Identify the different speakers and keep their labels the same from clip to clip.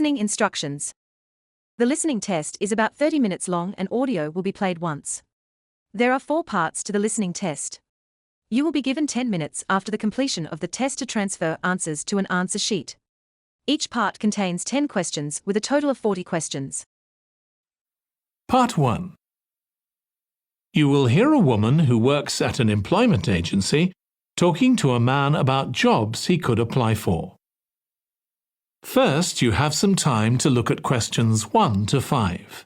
Speaker 1: Listening instructions. The listening test is about 30 minutes long and audio will be played once. There are 4 parts to the listening test. You will be given 10 minutes after the completion of the test to transfer answers to an answer sheet. Each part contains 10 questions with a total of 40 questions.
Speaker 2: Part 1. You will hear a woman who works at an employment agency talking to a man about jobs he could apply for. First, you have some time to look at questions 1 to 5.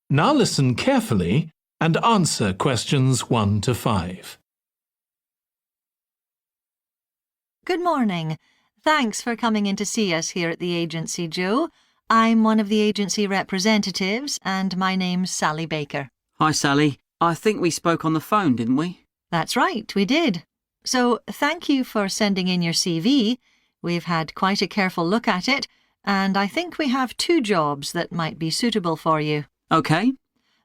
Speaker 2: Now listen carefully and answer questions 1 to 5.
Speaker 3: Good morning. Thanks for coming in to see us here at the agency, Joe. I'm one of the agency representatives and my name's Sally Baker.
Speaker 4: Hi, Sally. I think we spoke on the phone, didn't we?
Speaker 3: That's right, we did. So thank you for sending in your CV. We've had quite a careful look at it, and I think we have 2 jobs that might be suitable for you.
Speaker 4: OK.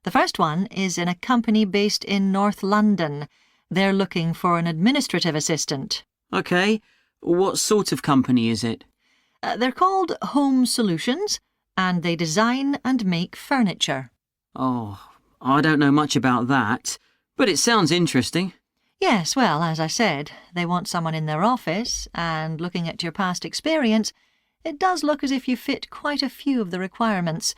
Speaker 3: The first one is in a company based in North London. They're looking for an administrative assistant.
Speaker 4: OK. What sort of company is it?
Speaker 3: They're called Home Solutions, and they design and make furniture.
Speaker 4: Oh, I don't know much about that, but it sounds interesting.
Speaker 3: Yes, well, as I said, they want someone in their office, and looking at your past experience, it does look as if you fit quite a few of the requirements.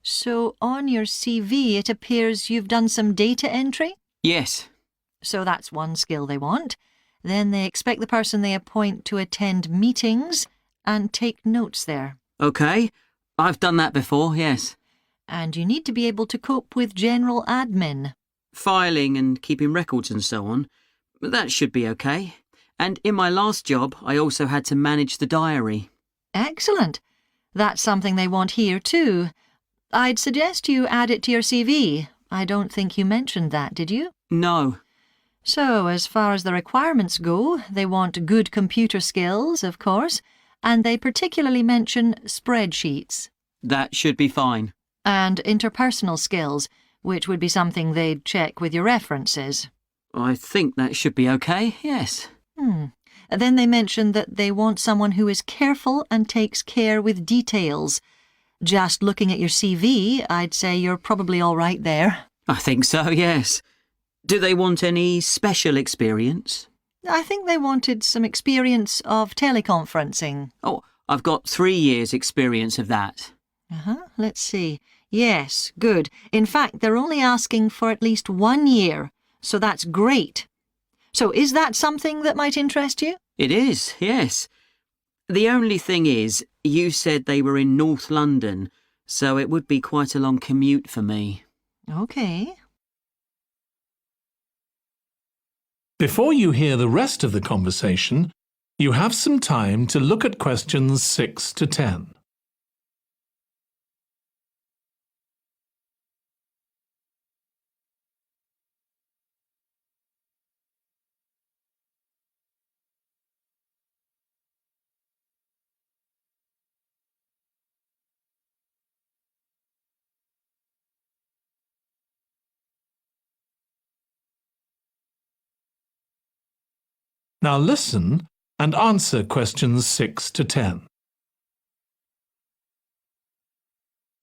Speaker 3: So on your CV it appears you've done some data entry?
Speaker 4: Yes.
Speaker 3: So that's one skill they want. Then they expect the person they appoint to attend meetings and take notes there.
Speaker 4: OK. I've done that before, yes.
Speaker 3: And you need to be able to cope with general admin.
Speaker 4: Filing and keeping records and so on. That should be OK. And in my last job, I also had to manage the diary.
Speaker 3: Excellent. That's something they want here too. I'd suggest you add it to your CV. I don't think you mentioned that, did you?
Speaker 4: No.
Speaker 3: So, as far as the requirements go, they want good computer skills, of course, and they particularly mention spreadsheets.
Speaker 4: That should be fine.
Speaker 3: And interpersonal skills, which would be something they'd check with your references.
Speaker 4: I think that should be OK, yes.
Speaker 3: Then they mention that they want someone who is careful and takes care with details. Just looking at your CV, I'd say you're probably all right there.
Speaker 4: I think so, yes. Do they want any special experience?
Speaker 3: I think they wanted some experience of teleconferencing.
Speaker 4: Oh, I've got 3 years' experience of that.
Speaker 3: Let's see. Yes, good. In fact, they're only asking for at least 1 year, so that's great. So is that something that might interest you?
Speaker 4: It is, yes. The only thing is, you said they were in North London, so it would be quite a long commute for me.
Speaker 3: OK.
Speaker 2: Before you hear the rest of the conversation, you have some time to look at questions 6 to 10. Now listen and answer questions 6 to 10.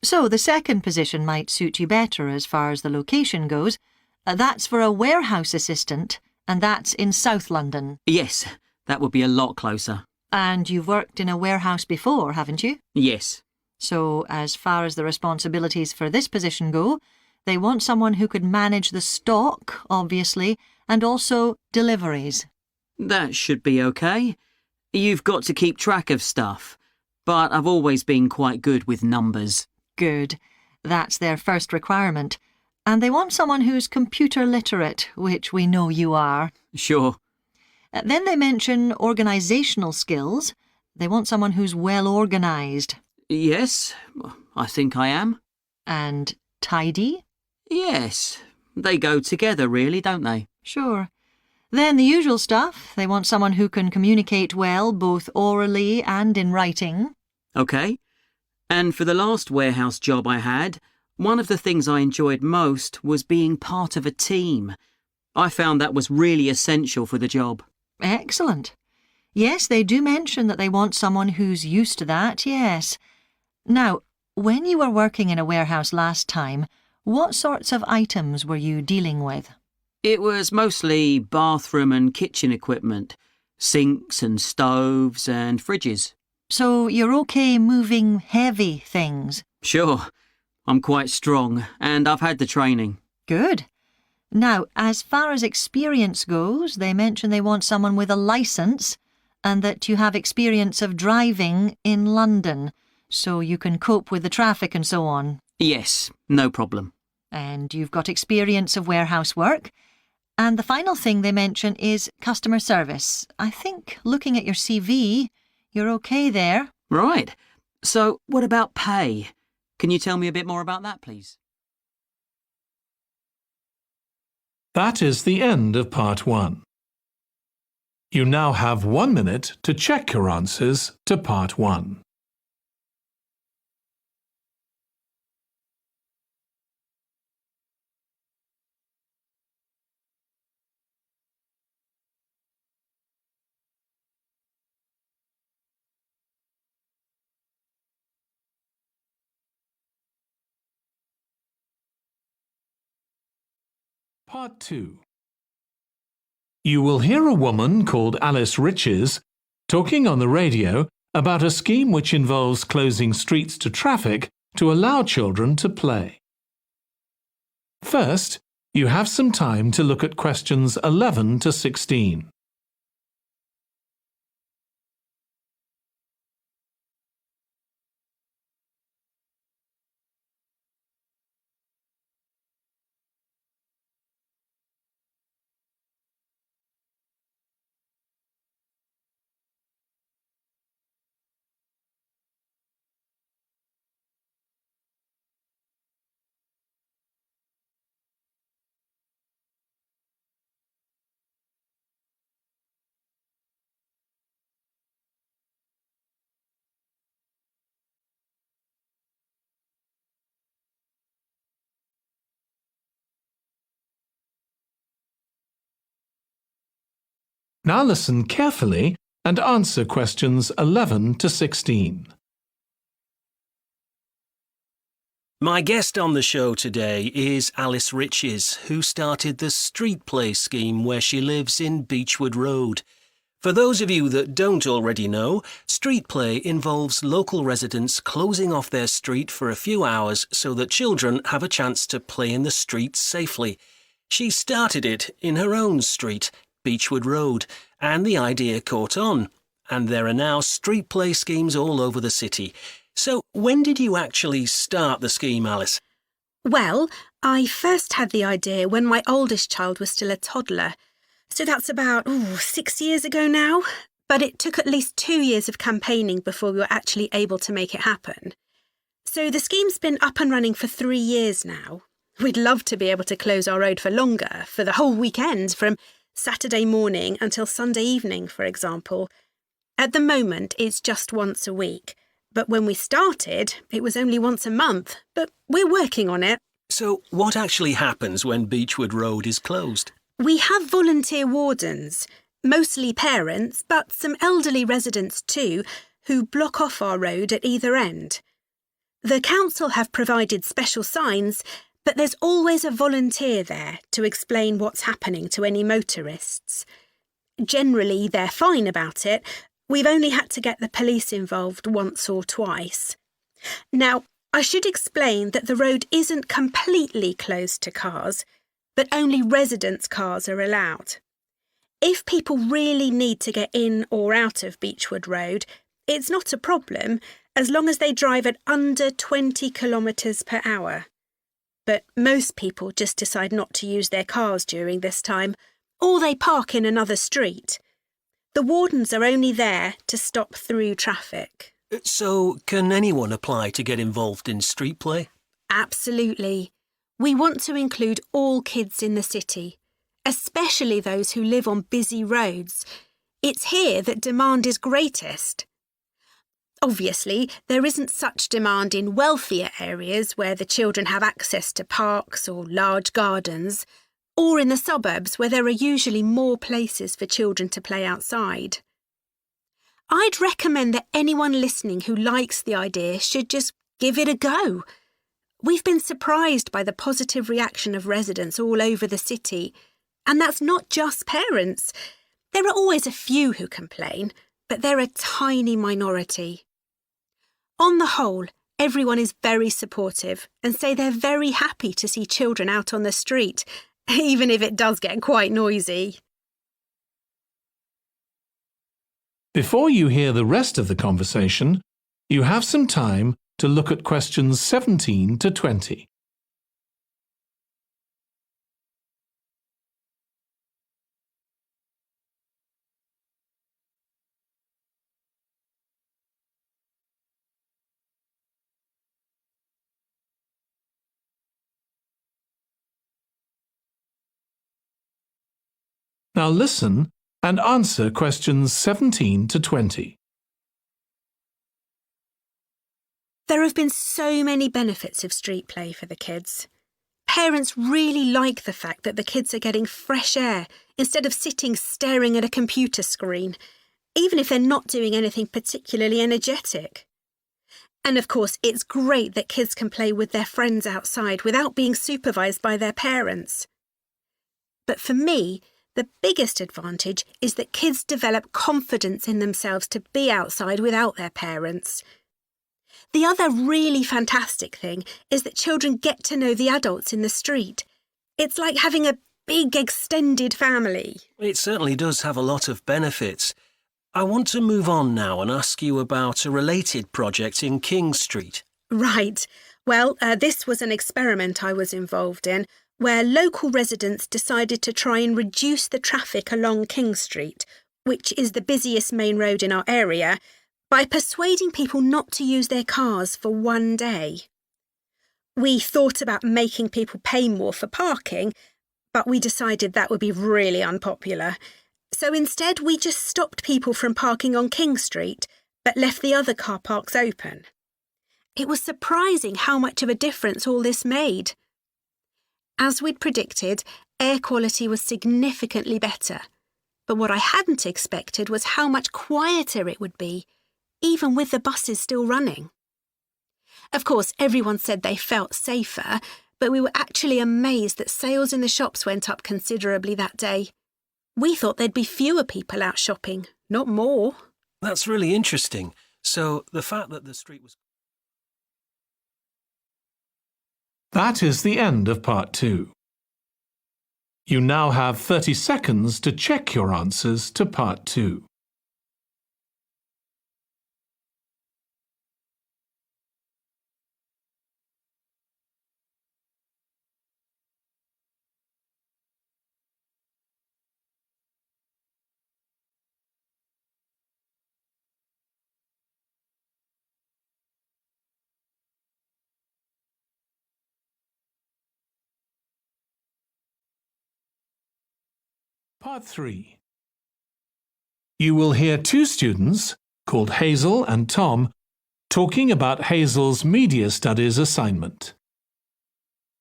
Speaker 3: So the second position might suit you better as far as the location goes. That's for a warehouse assistant, and that's in South London.
Speaker 4: Yes, that would be a lot closer.
Speaker 3: And you've worked in a warehouse before, haven't you?
Speaker 4: Yes.
Speaker 3: So as far as the responsibilities for this position go, they want someone who could manage the stock, obviously, and also deliveries.
Speaker 4: That should be OK. You've got to keep track of stuff, but I've always been quite good with numbers.
Speaker 3: Good. That's their first requirement. And they want someone who's computer literate, which we know you are.
Speaker 4: Sure.
Speaker 3: Then they mention organisational skills. They want someone who's well organised.
Speaker 4: Yes, I think I am.
Speaker 3: And tidy?
Speaker 4: Yes, They go together, really, don't they?
Speaker 3: Sure. Then the usual stuff. They want someone who can communicate well, both orally and in writing.
Speaker 4: OK. And for the last warehouse job I had, one of the things I enjoyed most was being part of a team. I found that was really essential for the job.
Speaker 3: Excellent. Yes, they do mention that they want someone who's used to that, yes. Now, when you were working in a warehouse last time, what sorts of items were you dealing with?
Speaker 4: It was mostly bathroom and kitchen equipment, sinks and stoves and fridges.
Speaker 3: So you're okay moving heavy things?
Speaker 4: Sure, I'm quite strong and I've had the training.
Speaker 3: Good. Now, as far as experience goes, they mention they want someone with a licence and that you have experience of driving in London, so you can cope with the traffic and so on.
Speaker 4: Yes, no problem.
Speaker 3: And you've got experience of warehouse work. And the final thing they mention is customer service. I think, looking at your CV, you're okay there.
Speaker 4: Right. So, what about pay? Can you tell me a bit more about that, please?
Speaker 2: That is the end of Part 1. You now have 1 minute to check your answers to Part 1. Part 2. You will hear a woman called Alice Riches talking on the radio about a scheme which involves closing streets to traffic to allow children to play. First, you have some time to look at questions 11 to 16. Now listen carefully and answer questions 11 to 16.
Speaker 5: My guest on the show today is Alice Riches, who started the Street Play scheme where she lives in Beechwood Road. For those of you that don't already know, Street Play involves local residents closing off their street for a few hours so that children have a chance to play in the streets safely. She started it in her own street, Beechwood Road, and the idea caught on. And there are now street play schemes all over the city. So when did you actually start the scheme, Alice?
Speaker 6: Well, I first had the idea when my oldest child was still a toddler. So that's about 6 years ago now. But it took at least 2 years of campaigning before we were actually able to make it happen. So the scheme's been up and running for 3 years now. We'd love to be able to close our road for longer, for the whole weekend, from Saturday morning until Sunday evening, for example. At the moment, it's just once a week. But when we started, it was only once a month. But we're working on it.
Speaker 5: So what actually happens when Beechwood Road is closed?
Speaker 6: We have volunteer wardens, mostly parents, but some elderly residents too, who block off our road at either end. The council have provided special signs, but there's always a volunteer there to explain what's happening to any motorists. Generally, they're fine about it. We've only had to get the police involved once or twice. Now, I should explain that the road isn't completely closed to cars, but only residents' cars are allowed. If people really need to get in or out of Beechwood Road, it's not a problem as long as they drive at under 20 kilometres per hour. But most people just decide not to use their cars during this time, or they park in another street. The wardens are only there to stop through traffic.
Speaker 5: So can anyone apply to get involved in street play?
Speaker 6: Absolutely. We want to include all kids in the city, especially those who live on busy roads. It's here that demand is greatest. Obviously, there isn't such demand in wealthier areas where the children have access to parks or large gardens, or in the suburbs where there are usually more places for children to play outside. I'd recommend that anyone listening who likes the idea should just give it a go. We've been surprised by the positive reaction of residents all over the city, and that's not just parents. There are always a few who complain, but they're a tiny minority. On the whole, everyone is very supportive and say they're very happy to see children out on the street, even if it does get quite noisy.
Speaker 2: Before you hear the rest of the conversation, you have some time to look at questions 17 to 20. Now listen and answer questions 17 to 20.
Speaker 6: There have been so many benefits of street play for the kids. Parents really like the fact that the kids are getting fresh air instead of sitting staring at a computer screen, even if they're not doing anything particularly energetic. And of course, it's great that kids can play with their friends outside without being supervised by their parents. But for me, the biggest advantage is that kids develop confidence in themselves to be outside without their parents. The other really fantastic thing is that children get to know the adults in the street. It's like having a big extended family.
Speaker 5: It certainly does have a lot of benefits. I want to move on now and ask you about a related project in King Street.
Speaker 6: Right. Well, this was an experiment I was involved in, where local residents decided to try and reduce the traffic along King Street, which is the busiest main road in our area, by persuading people not to use their cars for one day. We thought about making people pay more for parking, but we decided that would be really unpopular. So instead, we just stopped people from parking on King Street, but left the other car parks open. It was surprising how much of a difference all this made. As we'd predicted, air quality was significantly better. But what I hadn't expected was how much quieter it would be, even with the buses still running. Of course, everyone said they felt safer, but we were actually amazed that sales in the shops went up considerably that day. We thought there'd be fewer people out shopping, not more.
Speaker 5: That's really interesting. So the fact that the street was...
Speaker 2: That is the end of part 2. You now have 30 seconds to check your answers to part 2. Part 3. You will hear two students, called Hazel and Tom, talking about Hazel's Media Studies assignment.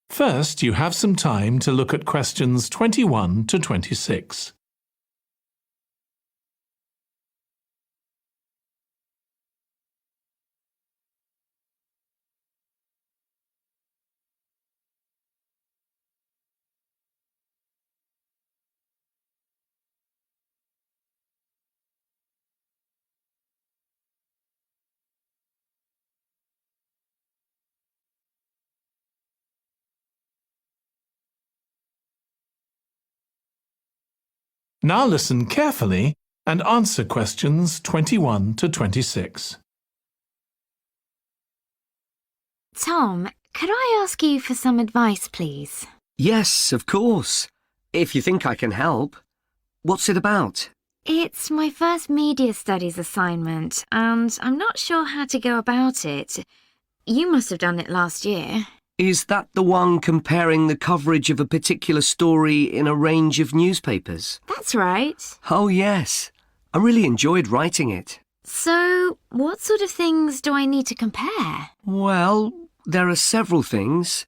Speaker 2: First, you have some time to look at questions 21 to 26. Now listen carefully and answer questions 21 to 26.
Speaker 7: Tom, could I ask you for some advice, please?
Speaker 8: Yes, of course. If you think I can help. What's it about?
Speaker 7: It's my first media studies assignment, and I'm not sure how to go about it. You must have done it last year.
Speaker 8: Is that the one comparing the coverage of a particular story in a range of newspapers?
Speaker 7: That's right.
Speaker 8: Oh, yes. I really enjoyed writing it.
Speaker 7: So, what sort of things do I need to compare?
Speaker 8: Well, there are several things.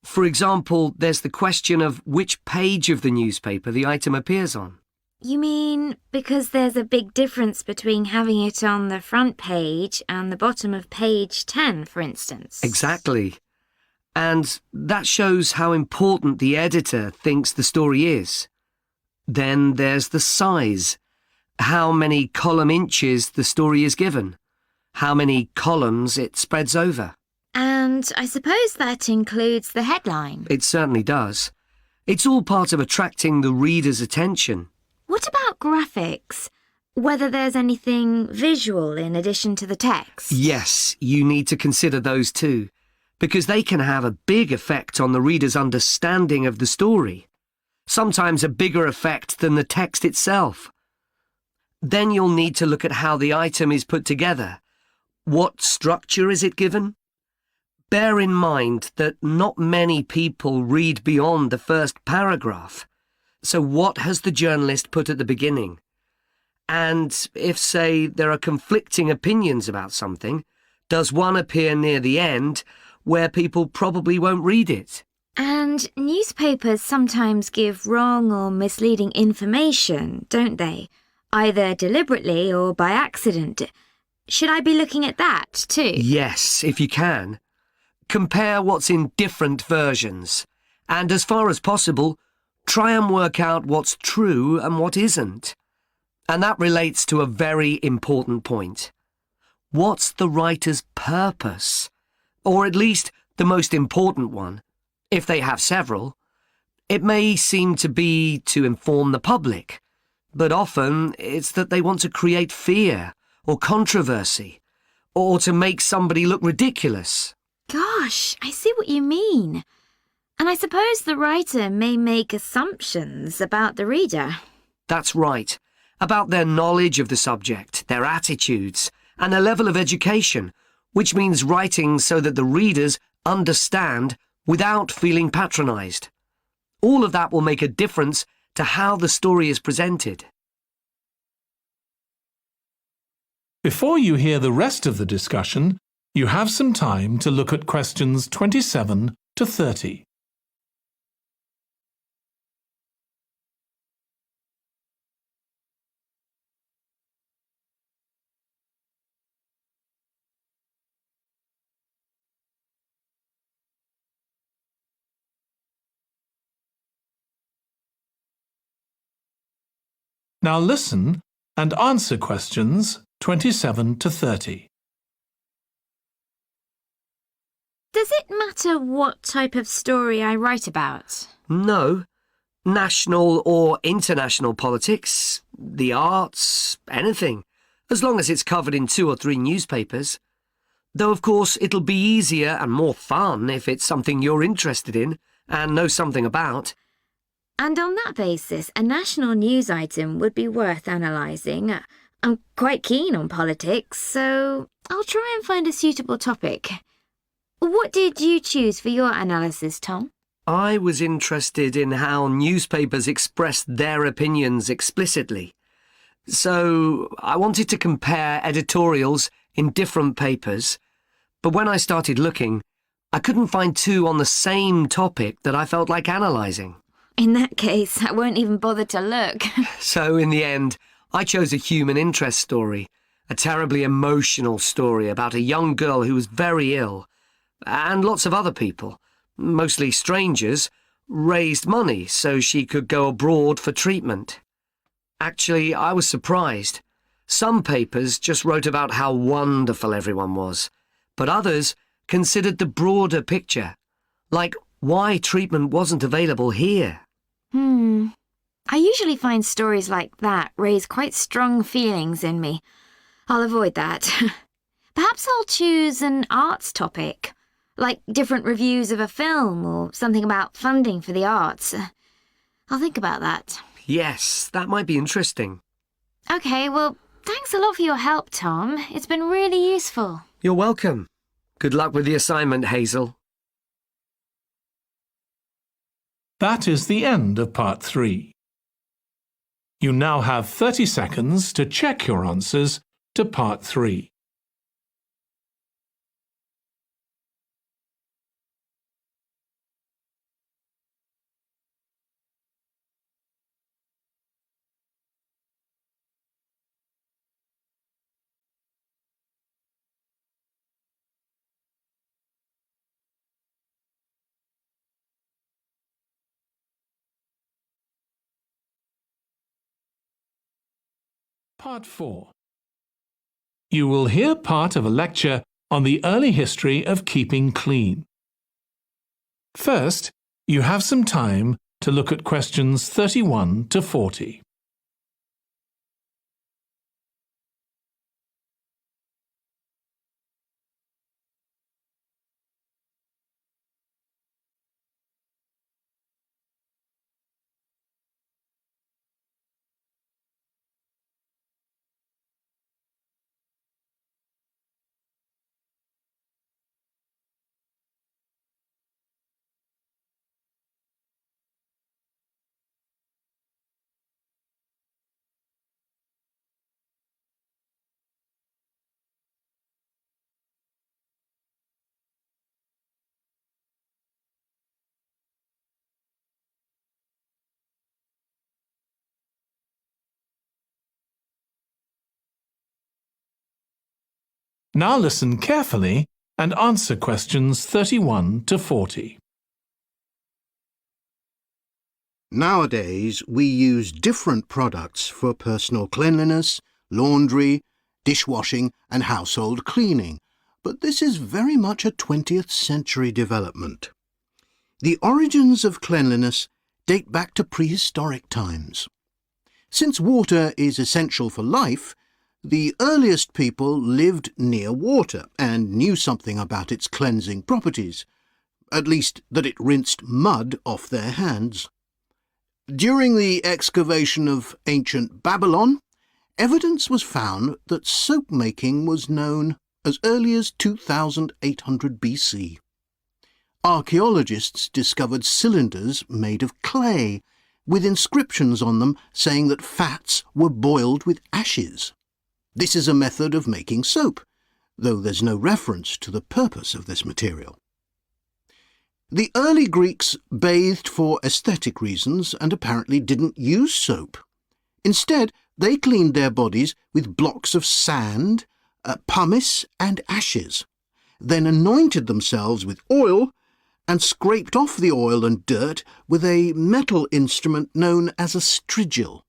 Speaker 8: For example, there's the question of which page of the newspaper the item appears on.
Speaker 7: You mean because there's a big difference between having it on the front page and the bottom of page 10, for instance?
Speaker 8: Exactly. And that shows how important the editor thinks the story is. Then there's the size. How many column inches the story is given. How many columns it spreads over.
Speaker 7: And I suppose that includes the headline.
Speaker 8: It certainly does. It's all part of attracting the reader's attention.
Speaker 7: What about graphics? Whether there's anything visual in addition to the text?
Speaker 8: Yes, you need to consider those too, because they can have a big effect on the reader's understanding of the story. Sometimes a bigger effect than the text itself. Then you'll need to look at how the item is put together. What structure is it given? Bear in mind that not many people read beyond the first paragraph. So what has the journalist put at the beginning? And if, say, there are conflicting opinions about something, does one appear near the end where people probably won't read it?
Speaker 7: And newspapers sometimes give wrong or misleading information, don't they? Either deliberately or by accident. Should I be looking at that too?
Speaker 8: Yes, if you can. Compare what's in different versions, and as far as possible, try and work out what's true and what isn't. And that relates to a very important point. What's the writer's purpose? Or at least the most important one, if they have several. It may seem to be to inform the public, but often it's that they want to create fear or controversy, or to make somebody look ridiculous.
Speaker 7: Gosh, I see what you mean. And I suppose the writer may make assumptions about the reader.
Speaker 8: That's right. About their knowledge of the subject, their attitudes, and their level of education, which means writing so that the readers understand without feeling patronised. All of that will make a difference to how the story is presented.
Speaker 2: Before you hear the rest of the discussion, you have some time to look at questions 27 to 30. Now listen and answer questions 27 to 30.
Speaker 7: Does it matter what type of story I write about?
Speaker 8: No. National or international politics, the arts, anything, as long as it's covered in 2 or 3 newspapers. Though, of course, it'll be easier and more fun if it's something you're interested in and know something about.
Speaker 7: And on that basis, a national news item would be worth analysing. I'm quite keen on politics, so I'll try and find a suitable topic. What did you choose for your analysis, Tom?
Speaker 8: I was interested in how newspapers expressed their opinions explicitly. So I wanted to compare editorials in different papers, but when I started looking, I couldn't find 2 on the same topic that I felt like analysing.
Speaker 7: In that case, I won't even bother to look.
Speaker 8: So in the end, I chose a human interest story, a terribly emotional story about a young girl who was very ill, and lots of other people, mostly strangers, raised money so she could go abroad for treatment. Actually, I was surprised. Some papers just wrote about how wonderful everyone was, but others considered the broader picture, like why treatment wasn't available here.
Speaker 7: I usually find stories like that raise quite strong feelings in me. I'll avoid that. Perhaps I'll choose an arts topic, like different reviews of a film or something about funding for the arts. I'll think about that.
Speaker 8: Yes, that might be interesting.
Speaker 7: OK, well, thanks a lot for your help, Tom. It's been really useful.
Speaker 8: You're welcome. Good luck with the assignment, Hazel.
Speaker 2: That is the end of part 3. You now have 30 seconds to check your answers to part 3. Part 4. You will hear part of a lecture on the early history of keeping clean. First, you have some time to look at questions 31 to 40. Now listen carefully and answer questions 31 to 40.
Speaker 9: Nowadays, we use different products for personal cleanliness, laundry, dishwashing and household cleaning, but this is very much a 20th century development. The origins of cleanliness date back to prehistoric times. Since water is essential for life, the earliest people lived near water and knew something about its cleansing properties, at least that it rinsed mud off their hands. During the excavation of ancient Babylon, evidence was found that soap making was known as early as 2800 BC. Archaeologists discovered cylinders made of clay, with inscriptions on them saying that fats were boiled with ashes. This is a method of making soap, though there's no reference to the purpose of this material. The early Greeks bathed for aesthetic reasons and apparently didn't use soap. Instead, they cleaned their bodies with blocks of sand, pumice and ashes, then anointed themselves with oil and scraped off the oil and dirt with a metal instrument known as a strigil.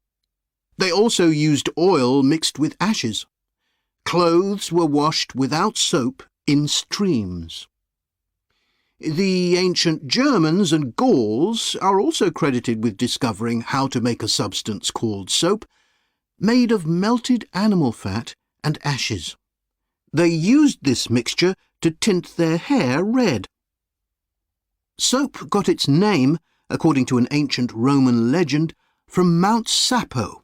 Speaker 9: They also used oil mixed with ashes. Clothes were washed without soap in streams. The ancient Germans and Gauls are also credited with discovering how to make a substance called soap, made of melted animal fat and ashes. They used this mixture to tint their hair red. Soap got its name, according to an ancient Roman legend, from Mount Sapo,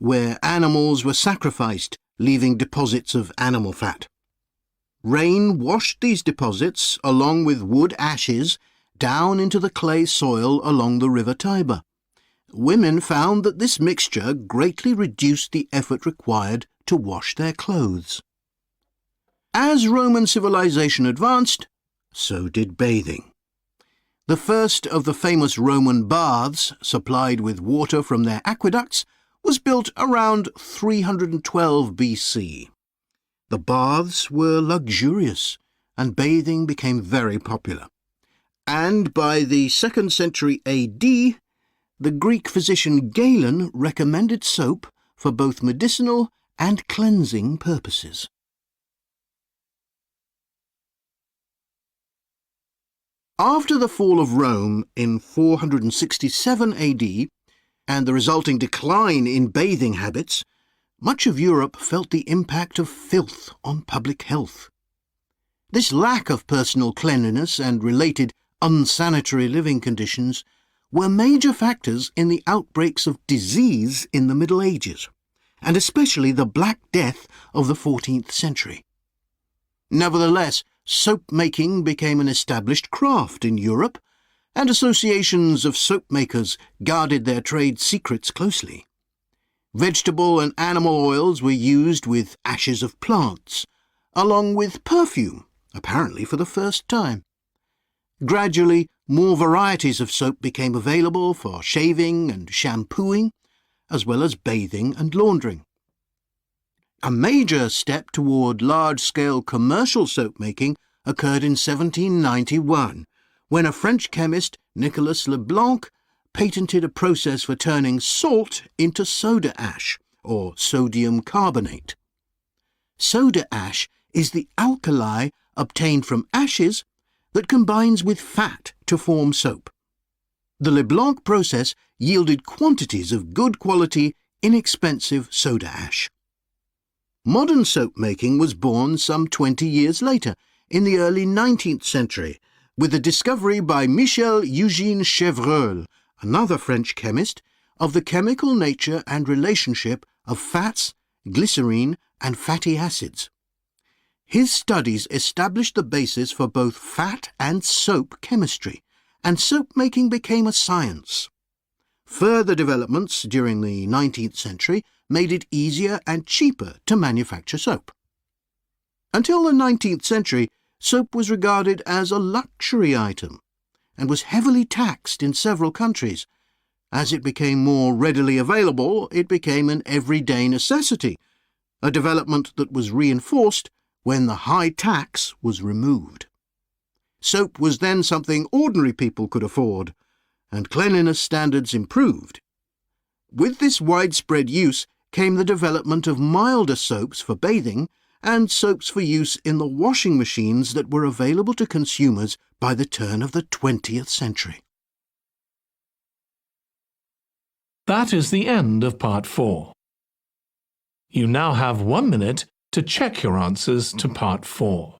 Speaker 9: where animals were sacrificed, leaving deposits of animal fat. Rain washed these deposits, along with wood ashes, down into the clay soil along the river Tiber. Women found that this mixture greatly reduced the effort required to wash their clothes. As Roman civilization advanced, so did bathing. The first of the famous Roman baths, supplied with water from their aqueducts, was built around 312 BC. The baths were luxurious, and bathing became very popular. And by the 2nd century AD, the Greek physician Galen recommended soap for both medicinal and cleansing purposes. After the fall of Rome in 467 AD, and the resulting decline in bathing habits, much of Europe felt the impact of filth on public health. This lack of personal cleanliness and related unsanitary living conditions were major factors in the outbreaks of disease in the Middle Ages, and especially the Black Death of the 14th century. Nevertheless, soap making became an established craft in Europe, and associations of soap makers guarded their trade secrets closely. Vegetable and animal oils were used with ashes of plants, along with perfume, apparently for the first time. Gradually, more varieties of soap became available for shaving and shampooing, as well as bathing and laundering. A major step toward large-scale commercial soap making occurred in 1791, when a French chemist, Nicolas Leblanc, patented a process for turning salt into soda ash, or sodium carbonate. Soda ash is the alkali obtained from ashes that combines with fat to form soap. The Leblanc process yielded quantities of good quality, inexpensive soda ash. Modern soap making was born some 20 years later, in the early 19th century, with the discovery by Michel Eugène Chevreul, another French chemist, of the chemical nature and relationship of fats, glycerine and fatty acids. His studies established the basis for both fat and soap chemistry, and soap making became a science. Further developments during the 19th century made it easier and cheaper to manufacture soap. Until the 19th century, soap was regarded as a luxury item and was heavily taxed in several countries. As it became more readily available, it became an everyday necessity, a development that was reinforced when the high tax was removed. Soap was then something ordinary people could afford, and cleanliness standards improved. With this widespread use came the development of milder soaps for bathing and soaps for use in the washing machines that were available to consumers by the turn of the 20th century.
Speaker 2: That is the end of part 4. You now have 1 minute to check your answers to part 4.